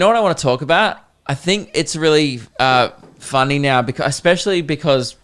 know what I want to talk about? I think it's really funny now, especially because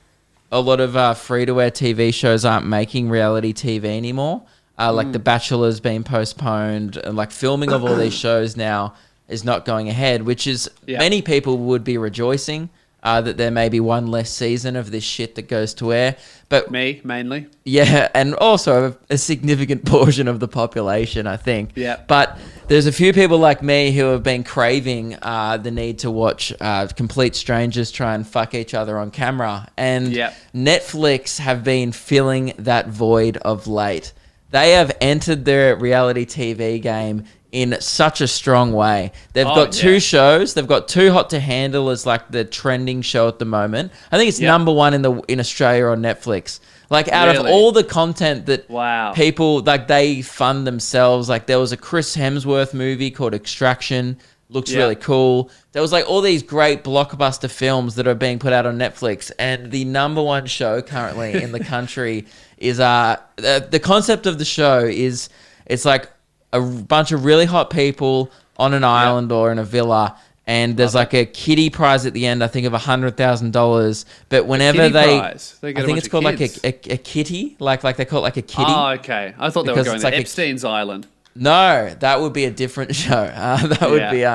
a lot of free-to-air TV shows aren't making reality TV anymore. Like The Bachelor's been postponed, and like filming of all these shows now is not going ahead, which is many people would be rejoicing that there may be one less season of this shit that goes to air. But me, mainly. Yeah, and also a significant portion of the population, I think. Yeah. But there's a few people like me who have been craving the need to watch complete strangers try and fuck each other on camera. And Netflix have been filling that void of late. They have entered their reality TV game in such a strong way. They've got two shows. They've got Too Hot to Handle as like the trending show at the moment. I think it's number one in Australia on Netflix. Like out of all the content that people like they fund themselves, like there was a Chris Hemsworth movie called Extraction. Looks really cool. There was like all these great blockbuster films that are being put out on Netflix, and the number one show currently in the country is the concept of the show is it's like a bunch of really hot people on an island or in a villa, and there's like a kiddie prize at the end, I think of $100,000. But whenever I think it's called kids. Like a kitty, like they call it like a kitty. Oh, okay. I thought they were going to Epstein's Island. No, that would be a different show. That would be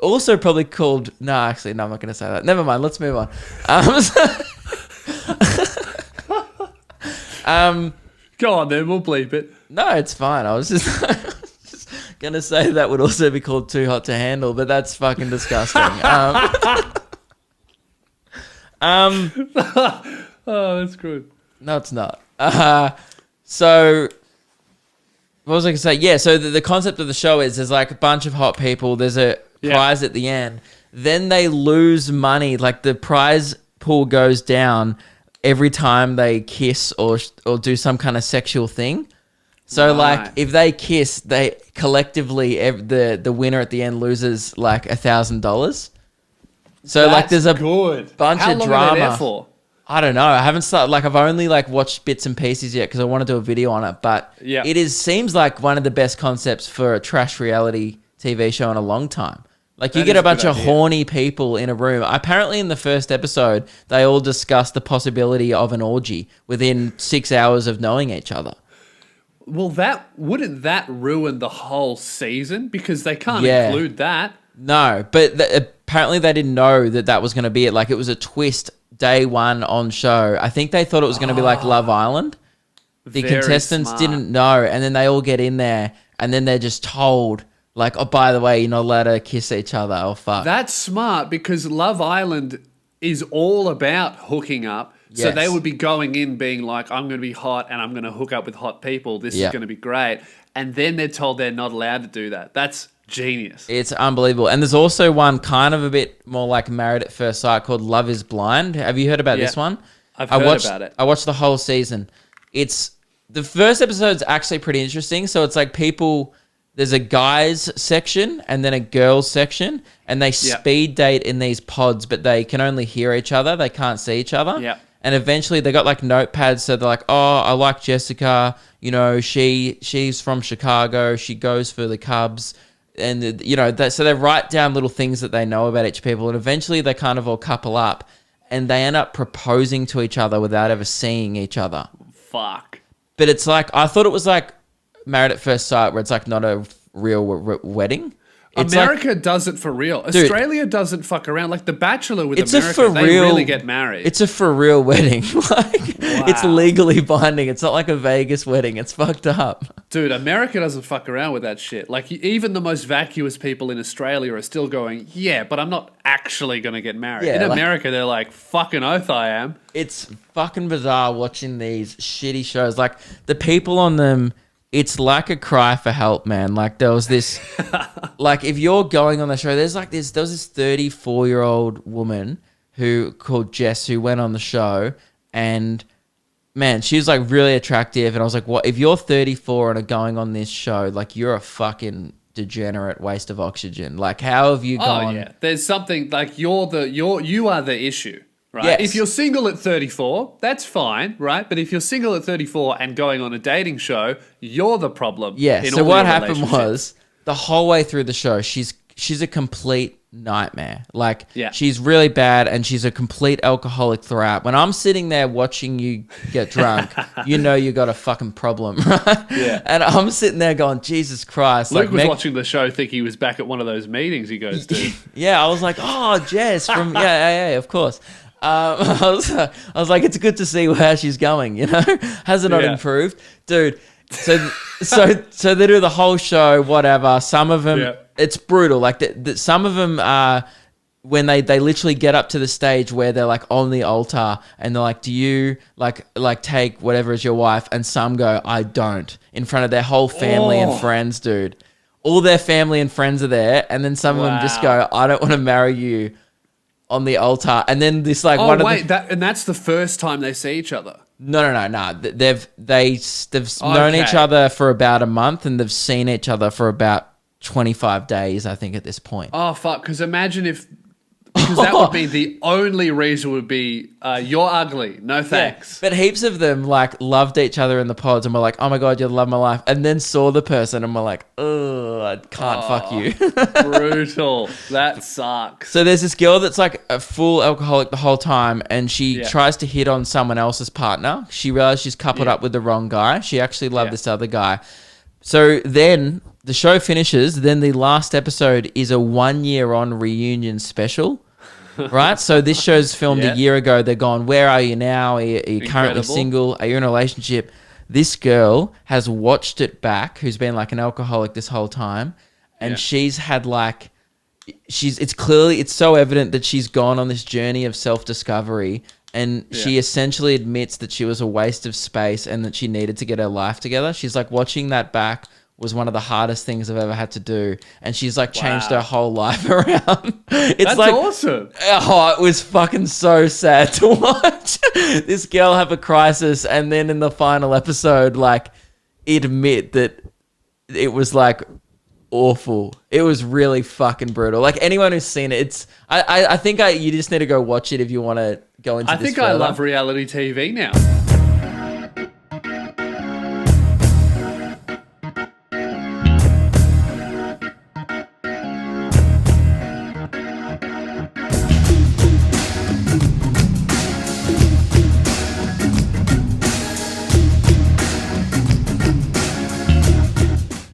also probably called. No, actually, no, I'm not going to say that. Never mind. Let's move on. Go on then, we'll bleep it. No, it's fine. I was just gonna say that would also be called Too Hot to Handle, but that's fucking disgusting. Oh, that's good. No, it's not. So what was I gonna say? Yeah, so the concept of the show is there's like a bunch of hot people. There's a prize at the end. Then they lose money. Like the prize pool goes down every time they kiss or do some kind of sexual thing. So like if they kiss, they collectively the winner at the end loses like $1,000. So like there's a bunch of drama. How long are they there for? I don't know. I haven't started. Like I've only like watched bits and pieces yet because I want to do a video on it. But it seems like one of the best concepts for a trash reality TV show in a long time. Like you get a bunch of horny people in a room. Apparently in the first episode, they all discuss the possibility of an orgy within 6 hours of knowing each other. Well, wouldn't that ruin the whole season? Because they can't include that. No, but apparently they didn't know that was going to be it. Like it was a twist day one on show. I think they thought it was going to be like Love Island. The contestants didn't know, and then they all get in there, and then they're just told, like, oh, by the way, you're not allowed to kiss each other or fuck. That's smart because Love Island is all about hooking up. So they would be going in being like, I'm going to be hot and I'm going to hook up with hot people. This is going to be great. And then they're told they're not allowed to do that. That's genius. It's unbelievable. And there's also one kind of a bit more like Married at First Sight called Love is Blind. Have you heard about this one? I've heard about it. I watched the whole season. The first episode's actually pretty interesting. So it's like people... There's a guys section and then a girls section, and they speed date in these pods, but they can only hear each other. They can't see each other. Yeah. And eventually they got like notepads. So they're like, oh, I like Jessica. You know, she's from Chicago. She goes for the Cubs. And, you know, so they write down little things that they know about each people. And eventually they kind of all couple up and they end up proposing to each other without ever seeing each other. Fuck. But it's like, I thought it was like Married at First Sight where it's like not a real wedding. It's America does it for real. Dude, Australia doesn't fuck around. Like The Bachelor with America, they really get married. It's a for real wedding. It's legally binding. It's not like a Vegas wedding. It's fucked up. Dude, America doesn't fuck around with that shit. Like even the most vacuous people in Australia are still going, yeah, but I'm not actually going to get married. In America, they're like, fucking oath I am. It's fucking bizarre watching these shitty shows. Like the people on them... It's like a cry for help, man. Like there was this, like if you're going on the show, there was this 34-year-old woman called Jess who went on the show, and man, she was like really attractive. And I was like, what? If you're 34 and are going on this show, like you're a fucking degenerate waste of oxygen. Like how have you gone? Oh yeah, there's something like you are the issue. Right. Yes. If you're single at 34, that's fine, right? But if you're single at 34 and going on a dating show, you're the problem. Yeah. So what happened was the whole way through the show, she's she's a complete nightmare. Like, she's really bad, and she's a complete alcoholic throughout. When I'm sitting there watching you get drunk, you know you got a fucking problem, right? Yeah. And I'm sitting there going, Jesus Christ. Luke was watching the show thinking he was back at one of those meetings he goes to. Yeah, I was like, oh, Jess from yeah, of course. I was like, it's good to see where she's going. You know, has it not improved, dude? So they do the whole show, whatever. Some of them, it's brutal. Like some of them are when they literally get up to the stage where they're like on the altar and they're like, do you like take whatever is your wife? And some go, I don't, in front of their whole family and friends, dude. All their family and friends are there, and then some of them just go, I don't want to marry you on the altar. And then this like and that's the first time they see each other. No. They've known each other for about a month, and they've seen each other for about 25 days, I think, at this point. Oh, fuck. Because imagine because that would be the only reason would be, you're ugly. No thanks. Yeah, but heaps of them like loved each other in the pods and were like, oh my God, you're the love of my life. And then saw the person and were like, oh, I can't fuck you. Brutal. That sucks. So there's this girl that's like a full alcoholic the whole time, and she tries to hit on someone else's partner. She realized she's coupled up with the wrong guy. She actually loved this other guy. So then the show finishes. Then the last episode is a 1 year on reunion special. Right? So this show's filmed a year ago. They're gone, where are you now? Are you currently single? Are you in a relationship? This girl has watched it back, who's been like an alcoholic this whole time. And she's had like, it's so evident that she's gone on this journey of self-discovery. And she essentially admits that she was a waste of space and that she needed to get her life together. She's like, watching that back was one of the hardest things I've ever had to do. And she's like changed her whole life around. That's like awesome. Oh, it was fucking so sad to watch this girl have a crisis, and then in the final episode, like, admit that it was like awful. It was really fucking brutal. Like, anyone who's seen it, I think you just need to go watch it if you want to go into this further. I love reality TV now.